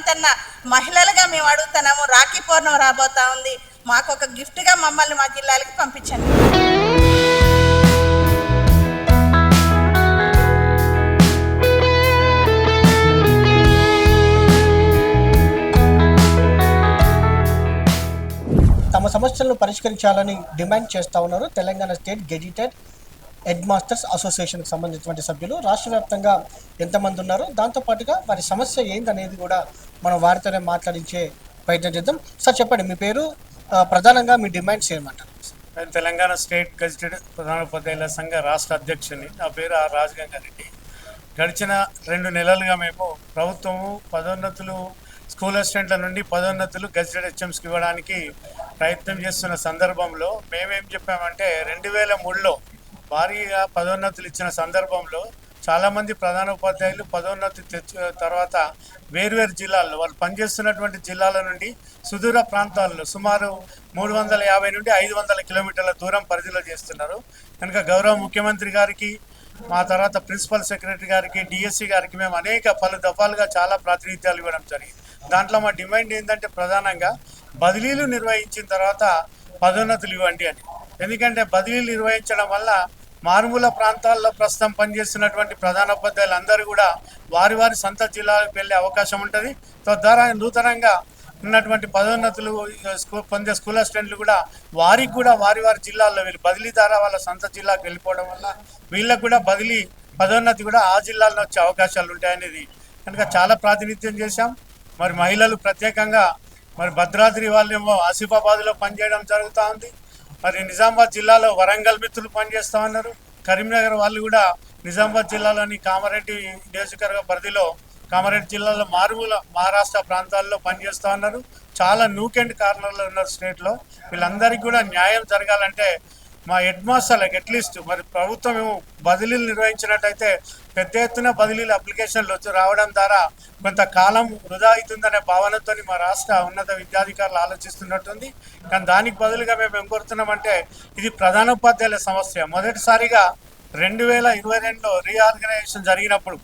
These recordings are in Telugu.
రేవంత్ అన్న మహిళలుగా మేము అడుగుతున్నాము. రాఖీ పౌర్ణమి రాబోతా ఉంది, మాకు ఒక గిఫ్ట్గా మమ్మల్ని మా జిల్లాలకు పంపించండి. తమ సమస్యలను పరిష్కరించాలని డిమాండ్ చేస్తూ ఉన్నారు Telangana state gazetted head masters అసోసియేషన్కి సంబంధించినటువంటి సభ్యులు. రాష్ట్ర వ్యాప్తంగా ఎంతమంది ఉన్నారు, దాంతోపాటుగా వారి సమస్య ఏందనేది కూడా మనం వారితోనే మాట్లాడించే ప్రయత్నం చేద్దాం. సార్ చెప్పండి, మీ పేరు, ప్రధానంగా మీ డిమాండ్స్ ఏమంటారు? నేను తెలంగాణ స్టేట్ గెజిటెడ్ ప్రధానోపాధ్యాయుల సంఘ రాష్ట్ర అధ్యక్షుని. నా పేరు ఆర్ రాజగంగారెడ్డి. గడిచిన 2 నెలలుగా మేము ప్రభుత్వము పదోన్నతులు స్కూల్ అసిస్టెంట్ల నుండి పదోన్నతులు గెజిటెడ్ హెచ్ఎంస్కి ఇవ్వడానికి ప్రయత్నం చేస్తున్న సందర్భంలో మేమేం చెప్పామంటే 2003లో భారీగా పదోన్నతులు ఇచ్చిన సందర్భంలో చాలామంది ప్రధానోపాధ్యాయులు పదోన్నతి తర్వాత వేర్వేరు జిల్లాల్లో వాళ్ళు పనిచేస్తున్నటువంటి జిల్లాల నుండి సుదూర ప్రాంతాల్లో సుమారు 350 నుండి 500 కిలోమీటర్ల దూరం పరిధిలో చేస్తున్నారు. కనుక గౌరవ ముఖ్యమంత్రి గారికి, మా తర్వాత ప్రిన్సిపల్ సెక్రటరీ గారికి, డిఎస్సి గారికి మేము పలు దఫాలుగా చాలా ప్రాతినిధ్యాలు ఇవ్వడం జరిగింది. దాంట్లో మా డిమాండ్ ఏంటంటే ప్రధానంగా బదిలీలు నిర్వహించిన తర్వాత పదోన్నతులు ఇవ్వండి అని. ఎందుకంటే బదిలీలు నిర్వహించడం వల్ల మారుమూల ప్రాంతాల్లో ప్రస్తుతం పనిచేస్తున్నటువంటి ప్రధానోపాధ్యాయులు అందరూ కూడా వారి వారి సొంత జిల్లాలకు వెళ్ళే అవకాశం ఉంటుంది. తద్వారా నూతనంగా ఉన్నటువంటి పదోన్నతులు పొందే స్కూల్ అసిస్టెంట్లు కూడా వారికి కూడా వారి వారి జిల్లాల్లో వీళ్ళు బదిలీ ద్వారా వాళ్ళ సొంత జిల్లాకు వెళ్ళిపోవడం వల్ల వీళ్ళకు కూడా బదిలీ పదోన్నతి కూడా ఆ జిల్లాల్లో వచ్చే అవకాశాలు ఉంటాయనేది కనుక చాలా ప్రాతినిధ్యం చేశాం. మరి మహిళలు ప్రత్యేకంగా మరి భద్రాద్రి వాళ్ళేమో ఆసిఫాబాద్లో పనిచేయడం జరుగుతూ ఉంది. మరి నిజామాబాద్ జిల్లాలో వరంగల్ మిత్రులు పనిచేస్తూ ఉన్నారు. కరీంనగర్ వాళ్ళు కూడా నిజామాబాద్ జిల్లాలోని కామారెడ్డి నియోజకవర్గ పరిధిలో కామారెడ్డి జిల్లాలో మారుమూల మహారాష్ట్ర ప్రాంతాల్లో పనిచేస్తూ ఉన్నారు. చాలా నూకెండ్ కార్నర్లో ఉన్నారు స్టేట్లో. వీళ్ళందరికీ కూడా న్యాయం జరగాలంటే మా హెడ్ మాస్టర్లకు అట్లీస్ట్ మరి ప్రభుత్వం బదిలీలు నిర్వహించినట్టయితే పెద్ద ఎత్తున బదిలీలు అప్లికేషన్లు రావడం ద్వారా కొంతకాలం వృధా అవుతుందనే భావనతో మా రాష్ట్ర ఉన్నత విద్యాధికారులు ఆలోచిస్తున్నట్టుంది. కానీ దానికి బదులుగా మేము ఏం కోరుతున్నామంటే ఇది ప్రధానోపాధ్యాయుల సమస్య. మొదటిసారిగా 2022లో రీఆర్గనైజేషన్ జరిగినప్పుడు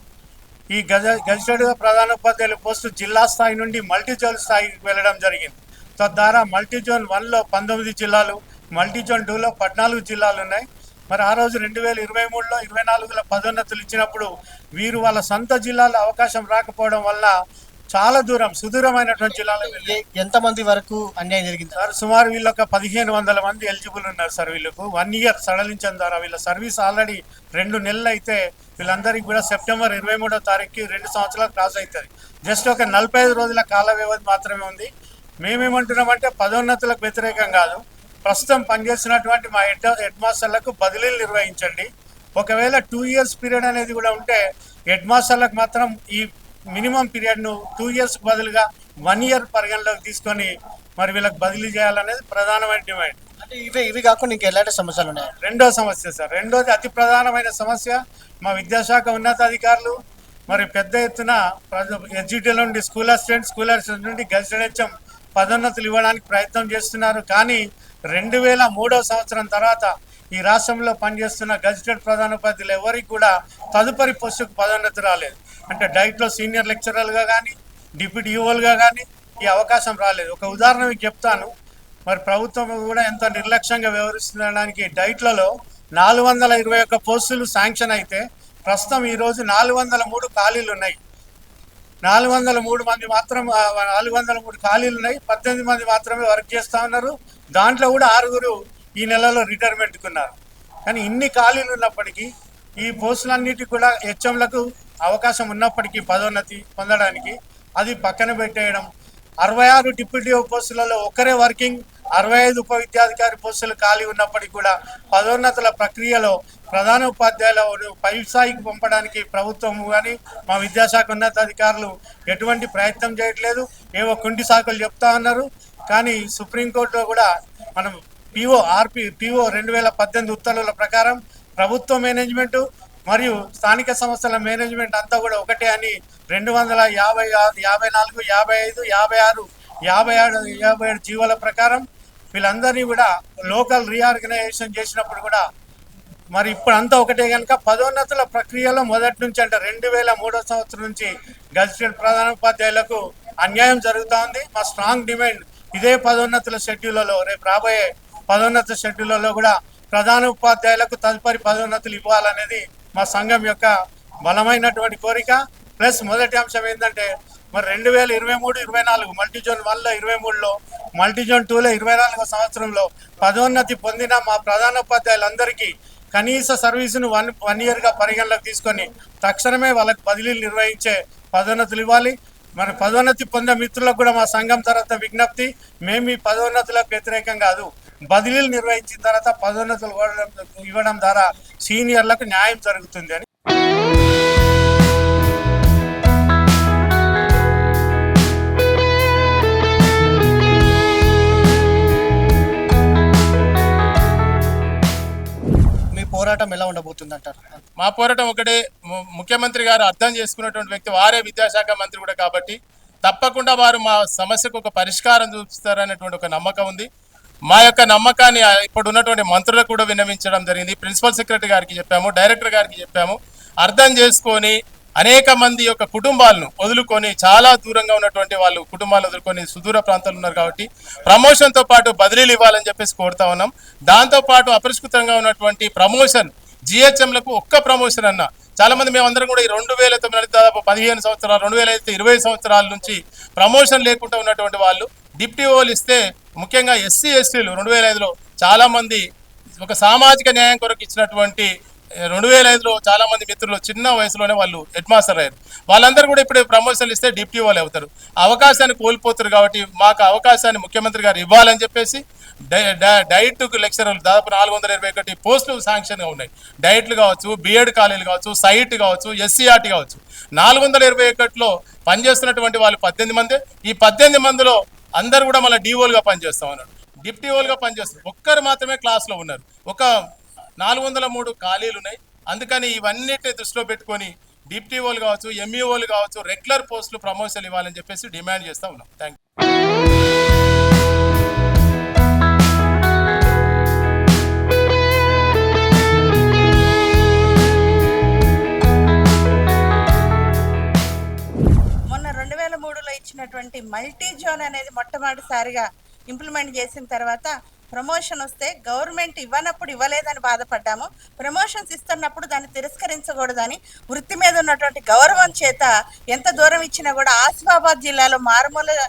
ఈ గెజిటెడ్ ప్రధానోపాధ్యాయుల పోస్టు జిల్లా స్థాయి నుండి మల్టీ జోన్ స్థాయికి వెళ్ళడం జరిగింది. తద్వారా మల్టీ జోన్ 1లో 19 జిల్లాలు, మల్టీ జోన్ 2లో 14 జిల్లాలు ఉన్నాయి. మరి ఆ రోజు 2023లో 24లో పదోన్నతులు ఇచ్చినప్పుడు వీరు వాళ్ళ సొంత జిల్లాలో అవకాశం రాకపోవడం వల్ల చాలా దూరం సుదూరమైనటువంటి జిల్లాలో ఎంతమంది వరకు అన్యాయం జరిగింది సార్? సుమారు వీళ్ళు ఒక 1500 మంది ఎలిజిబుల్ ఉన్నారు సార్. వీళ్ళకు 1 ఇయర్ సడలించడం ద్వారా వీళ్ళ సర్వీస్ ఆల్రెడీ 2 నెలలు అయితే వీళ్ళందరికీ కూడా సెప్టెంబర్ 23వ తారీఖుకి 2 సంవత్సరాలు క్రాస్ అవుతుంది. జస్ట్ ఒక 45 రోజుల కాల వ్యవధి మాత్రమే ఉంది. మేమేమంటున్నామంటే పదోన్నతులకు వ్యతిరేకం కాదు, ప్రస్తుతం పనిచేస్తున్నటువంటి మా హెడ్ మాస్టర్లకు బదిలీలు నిర్వహించండి. ఒకవేళ 2 ఇయర్స్ పీరియడ్ అనేది కూడా ఉంటే హెడ్ మాస్టర్లకు మాత్రం ఈ మినిమం పీరియడ్ను 2 ఇయర్స్ బదులుగా 1 ఇయర్ పరిగణలోకి తీసుకొని మరి వీళ్ళకి బదిలీ చేయాలనేది ప్రధానమైన డిమాండ్. అంటే ఇవి కాకుండా ఇంకా ఎలాంటి సమస్యలు ఉన్నాయి? రెండో సమస్య సార్, రెండోది అతి ప్రధానమైన సమస్య, మా విద్యాశాఖ ఉన్నతాధికారులు మరి పెద్ద ఎత్తున ఎడ్జిటీ నుండి స్కూల్ అసిస్టెంట్ నుండి గెజిటెడ్ హెచ్ఎం పదోన్నతులు ఇవ్వడానికి ప్రయత్నం చేస్తున్నారు. కానీ 2003వ సంవత్సరం తర్వాత ఈ రాష్ట్రంలో పనిచేస్తున్న గెజిటెడ్ ప్రధానోపాధ్యాయులు ఎవరికి కూడా తదుపరి పోస్టుకు పదోన్నతి రాలేదు. అంటే డైట్లో సీనియర్ లెక్చరర్లుగా కానీ డిప్యూటీ యూఓలుగా కానీ ఈ అవకాశం రాలేదు. ఒక ఉదాహరణ మీకు చెప్తాను. మరి ప్రభుత్వం కూడా ఎంతో నిర్లక్ష్యంగా వ్యవహరిస్తుండడానికి డైట్లలో 421 పోస్టులు శాంక్షన్ అయితే ప్రస్తుతం ఈరోజు 403 ఖాళీలు ఉన్నాయి. 403 మంది మాత్రం 403 ఖాళీలు ఉన్నాయి. 18 మంది మాత్రమే వర్క్ చేస్తూ ఉన్నారు. దాంట్లో కూడా 6 ఈ నెలలో రిటైర్మెంట్కి ఉన్నారు. కానీ ఇన్ని ఖాళీలు ఉన్నప్పటికీ ఈ పోస్టులన్నిటికీ కూడా హెచ్ఎంలకు అవకాశం ఉన్నప్పటికీ పదోన్నతి పొందడానికి అది పక్కన పెట్టేయడం. 66 డిప్యూటీ పోస్టులలో ఒకరే వర్కింగ్, 65 ఉప విద్యాధికారి పోస్టులు ఖాళీ ఉన్నప్పటికీ కూడా పదోన్నతుల ప్రక్రియలో ప్రధానోపాధ్యాయుల పై స్థాయికి పంపడానికి ప్రభుత్వం కానీ మా విద్యాశాఖ ఉన్నతాధికారులు ఎటువంటి ప్రయత్నం చేయట్లేదు. ఏవో కుంటి సాకులు చెప్తా ఉన్నారు. కానీ సుప్రీంకోర్టులో కూడా మనం పిఓ 2018 ఉత్తర్వుల ప్రకారం ప్రభుత్వ మేనేజ్మెంటు మరియు స్థానిక సంస్థల మేనేజ్మెంట్ అంతా కూడా ఒకటే అని 254, 55, 56, 57 జీవోల ప్రకారం వీళ్ళందరినీ కూడా లోకల్ రీఆర్గనైజేషన్ చేసినప్పుడు కూడా మరి ఇప్పుడు అంతా ఒకటే కనుక పదోన్నతుల ప్రక్రియలో మొదటి నుంచి అంటే 2003వ సంవత్సరం నుంచి గెజిటెడ్ ప్రధానోపాధ్యాయులకు అన్యాయం జరుగుతూ ఉంది. మా స్ట్రాంగ్ డిమాండ్ ఇదే పదోన్నతుల షెడ్యూల్లో, రేపు రాబోయే పదోన్నత షెడ్యూల్లో కూడా ప్రధాన ఉపాధ్యాయులకు తదుపరి పదోన్నతులు ఇవ్వాలనేది మా సంఘం యొక్క బలమైనటువంటి కోరిక. ప్లస్ మొదటి అంశం ఏంటంటే, మరి 2023-24 మల్టీజోన్ 1లో 23లో, మల్టీజోన్ 2లో 24వ సంవత్సరంలో పదోన్నతి పొందిన మా ప్రధాన ఉపాధ్యాయులందరికీ కనీస సర్వీసును వన్ ఇయర్గా పరిగణలోకి తీసుకొని తక్షణమే వాళ్ళకి బదిలీలు నిర్వహించే పదోన్నతులు ఇవ్వాలి. మరి పదోన్నతి పొందే మిత్రులకు కూడా మా సంఘం తర్వాత విజ్ఞప్తి, మేము ఈ పదోన్నతులకు వ్యతిరేకం కాదు, బదిలీలు నిర్వహించిన తర్వాత పదోన్నతులు ఇవ్వడం ద్వారా సీనియర్లకు న్యాయం జరుగుతుంది అని. పోరాటం ఎలా ఉండబోతుంది అంటారు? మా పోరాటం ఒకటే, ముఖ్యమంత్రి గారు అర్థం చేసుకున్నటువంటి వ్యక్తి, వారే విద్యాశాఖ మంత్రి కూడా కాబట్టి తప్పకుండా వారు మా సమస్యకు ఒక పరిష్కారం చూపిస్తారనేటువంటి ఒక నమ్మకం ఉంది. మా యొక్క నమ్మకాన్ని ఇప్పుడు ఉన్నటువంటి మంత్రులకు కూడా విన్నవించడం జరిగింది. ప్రిన్సిపల్ సెక్రటరీ గారికి చెప్పాము, డైరెక్టర్ గారికి చెప్పాము. అర్థం చేసుకొని అనేక మంది యొక్క కుటుంబాలను వదులుకొని, చాలా దూరంగా ఉన్నటువంటి వాళ్ళు కుటుంబాలు వదులుకొని సుదూర ప్రాంతాలు ఉన్నారు కాబట్టి ప్రమోషన్తో పాటు బదిలీలు ఇవ్వాలని చెప్పేసి కోరుతా ఉన్నాం. దాంతోపాటు అపరిష్కృతంగా ఉన్నటువంటి ప్రమోషన్ జిహెచ్ఎంలకు ఒక్క ప్రమోషన్ అన్న, చాలా మంది మేమందరం కూడా ఈ 2009 దాదాపు 15 సంవత్సరాలు, 2020 సంవత్సరాల నుంచి ప్రమోషన్ లేకుండా ఉన్నటువంటి వాళ్ళు డిప్టీ ఓలు ఇస్తే, ముఖ్యంగా ఎస్సీ ఎస్టీలు 2005లో చాలా మంది ఒక సామాజిక న్యాయం కొరకు ఇచ్చినటువంటి 2005లో చాలా మంది మిత్రులు చిన్న వయసులోనే వాళ్ళు హెడ్ మాస్టర్ అయ్యారు. వాళ్ళందరూ కూడా ఇప్పుడు ప్రమోషన్లు ఇస్తే డిప్టీ వాళ్ళు అవుతారు. అవకాశాన్ని కోల్పోతారు కాబట్టి మాకు అవకాశాన్ని ముఖ్యమంత్రి గారు ఇవ్వాలని చెప్పేసి డైట్ లెక్చరర్లు దాదాపు 421 పోస్టులు శాంక్షన్గా ఉన్నాయి. డైట్లు కావచ్చు, బిఎడ్ కాలేజీలు కావచ్చు, సైట్ కావచ్చు, ఎస్సీఆర్టీ కావచ్చు. 421లో పనిచేస్తున్నటువంటి వాళ్ళు 18 మంది. ఈ 18 మందిలో అందరూ కూడా మళ్ళీ డిఓలుగా పనిచేస్తా ఉన్నారు, డిప్టీ ఓలుగా పనిచేస్తారు. ఒక్కరు మాత్రమే క్లాస్లో ఉన్నారు. ఒక 403 ఖాళీలు ఉన్నాయి. అందుకని ఇవన్నిటిని దృష్టిలో పెట్టుకొని డిప్టీ ఓలు కావచ్చు, ఎంఈఓలు కావచ్చు, రెగ్యులర్ పోస్టులు ప్రమోషన్ ఇవ్వాలని చెప్పేసి డిమాండ్ చేస్తూ ఉన్నాం. Thank you. మొన్న 2003లో ఇచ్చినటువంటి మల్టీ జోన్ అనేది మొట్టమొదటిసారిగా ఇంప్లిమెంట్ చేసిన తర్వాత ప్రమోషన్ వస్తే గవర్నమెంట్ ఇవ్వనప్పుడు ఇవ్వలేదని బాధపడ్డాము. ప్రమోషన్స్ ఇస్తున్నప్పుడు దాన్ని తిరస్కరించకూడదని వృత్తి మీద ఉన్నటువంటి గౌరవం చేత ఎంత దూరం ఇచ్చినా కూడా ఆసిఫాబాద్ జిల్లాలో మారుమూల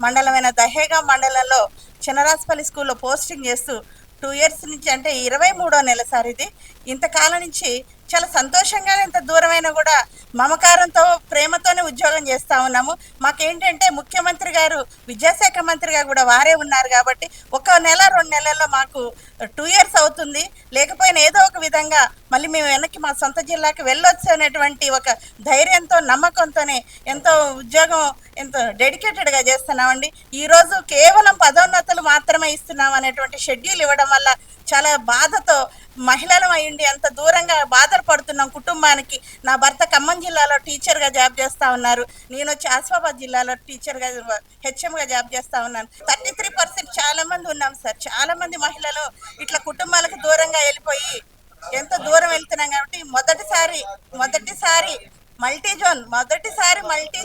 మండలమైన దహేగా మండలంలో చినరాజపల్లి స్కూల్లో పోస్టింగ్ చేస్తూ 2 years నుంచి, అంటే 23వ నెల సార్ ఇది, ఇంతకాలం నుంచి చాలా సంతోషంగా, ఎంత దూరమైనా కూడా మమకారంతో ప్రేమతోనే ఉద్యోగం చేస్తూ ఉన్నాము. మాకేంటంటే ముఖ్యమంత్రి గారు విద్యాశాఖ మంత్రిగా కూడా వారే ఉన్నారు కాబట్టి 1 నెల 2 నెలల్లో మాకు 2 years అవుతుంది. లేకపోయినా ఏదో ఒక విధంగా మళ్ళీ మేము వెనక్కి మా సొంత జిల్లాకి వెళ్ళొచ్చు అనేటువంటి ఒక ధైర్యంతో, నమ్మకంతోనే ఎంతో ఉద్యోగం ఎంతో డెడికేటెడ్గా చేస్తున్నామండి. ఈరోజు కేవలం పదోన్నతులు మాత్రమే ఇస్తున్నాం అనేటువంటి షెడ్యూల్ ఇవ్వడం వల్ల చాలా బాధతో మహిళలు అయ్యండి అంత దూరంగా బాధపడుతున్నాం కుటుంబానికి. నా భర్త ఖమ్మం జిల్లాలో టీచర్గా జాబ్ చేస్తూ ఉన్నారు, నేను వచ్చి ఆసిఫాబాద్ జిల్లాలో టీచర్గా హెచ్ఎంగా జాబ్ చేస్తూ ఉన్నాను. 33% చాలా మంది ఉన్నాం సార్. చాలా మంది మహిళలు ఇట్లా కుటుంబాలకు దూరంగా వెళ్ళిపోయి ఎంతో దూరం వెళ్తున్నాం కాబట్టి మొదటిసారి మల్టీ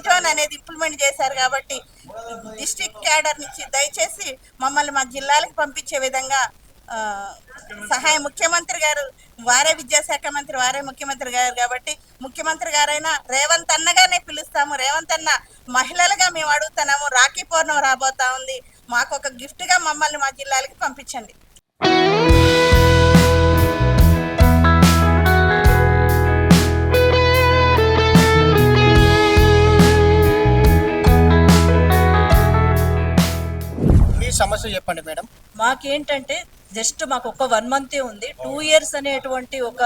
జోన్ అనేది ఇంప్లిమెంట్ చేశారు కాబట్టి డిస్ట్రిక్ట్ క్యాడర్ నుంచి దయచేసి మమ్మల్ని మా జిల్లాలకు పంపించే విధంగా సహాయం ముఖ్యమంత్రి గారు, వారే విద్యాశాఖ మంత్రి, వారే ముఖ్యమంత్రి గారు కాబట్టి ముఖ్యమంత్రి గారైనా రేవంత్ అన్నగానే పిలుస్తాము. రేవంత్ అన్న, మహిళలుగా మేము అడుగుతున్నాము, రాఖీ పౌర్ణమి రాబోతా ఉంది, మాకు ఒక గిఫ్ట్గా మమ్మల్ని మా జిల్లాలకి పంపించండి. సమస్య చెప్పండి మేడం. మాకేంటంటే జస్ట్ మాకు ఒక 1 month ఉంది. 2 years అనేటువంటి ఒక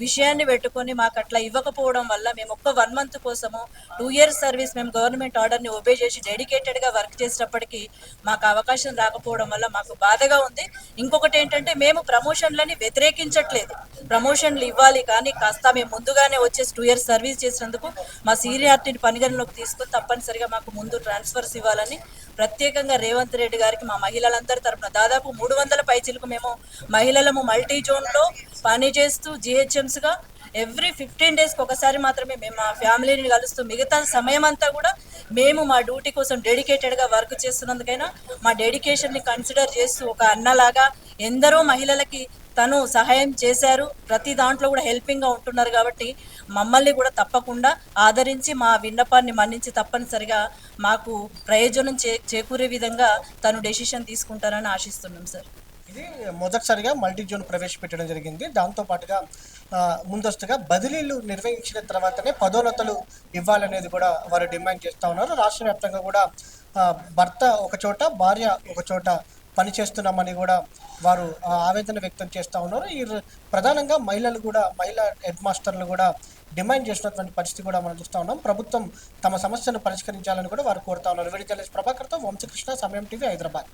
విషయాన్ని పెట్టుకొని మాకు అట్లా ఇవ్వకపోవడం వల్ల మేము ఒక్క 1 month కోసము 2 years సర్వీస్ మేము గవర్నమెంట్ ఆర్డర్ని ఒబే చేసి డెడికేటెడ్గా వర్క్ చేసేటప్పటికి మాకు అవకాశం రాకపోవడం వల్ల మాకు బాధగా ఉంది. ఇంకొకటి ఏంటంటే మేము ప్రమోషన్లని వ్యతిరేకించట్లేదు, ప్రమోషన్లు ఇవ్వాలి, కానీ కాస్త మేము ముందుగానే వచ్చేసి 2 years సర్వీస్ చేసినందుకు మా సీనియారిటీని పరిగణలోకి తీసుకొని తప్పనిసరిగా మాకు ముందు ట్రాన్స్ఫర్స్ ఇవ్వాలని ప్రత్యేకంగా రేవంత్ రెడ్డి గారికి మా మహిళలందరి తరపున దాదాపు 300 పైచిలకు మేము మహిళలము మల్టీ జోన్లో పనిచేస్తూ జిహెచ్ఎంస్గా ఎవ్రీ 15 డేస్కి ఒకసారి మాత్రమే మేము మా ఫ్యామిలీని కలుస్తూ మిగతా సమయం అంతా కూడా మేము మా డ్యూటీ కోసం డెడికేటెడ్గా వర్క్ చేస్తున్నందుకైనా మా డెడికేషన్ని కన్సిడర్ చేస్తూ ఒక అన్నలాగా ఎందరో మహిళలకి తను సహాయం చేశారు. ప్రతి దాంట్లో కూడా హెల్పింగ్గా ఉంటున్నారు కాబట్టి మమ్మల్ని కూడా తప్పకుండా ఆదరించి మా విన్నపాన్ని మన్నించి తప్పనిసరిగా మాకు ప్రయోజనం చేకూరే విధంగా తను డెసిషన్ తీసుకుంటారని ఆశిస్తున్నాం సార్. ఇది మొదటిసారిగా మల్టీ జోన్ ప్రవేశపెట్టడం జరిగింది. దాంతోపాటుగా ముందస్తుగా బదిలీలు నిర్వహించిన తర్వాతనే పదోన్నతులు ఇవ్వాలనేది కూడా వారు డిమాండ్ చేస్తూ ఉన్నారు. రాష్ట్ర వ్యాప్తంగా కూడా భర్త ఒక చోట, భార్య ఒక చోట పనిచేస్తున్నామని కూడా వారు ఆవేదన వ్యక్తం చేస్తూ ఉన్నారు. ఈ ప్రధానంగా మహిళలు కూడా, మహిళా హెడ్ మాస్టర్లు కూడా డిమాండ్ చేసినటువంటి పరిస్థితి కూడా మనం చూస్తూ ఉన్నాం. ప్రభుత్వం తమ సమస్యను పరిష్కరించాలని కూడా వారు కోరుతా ఉన్నారు. వీడియో జర్నలిస్ట్ ప్రభాకర్తో వంశకృష్ణ, సమయం టీవీ, హైదరాబాద్.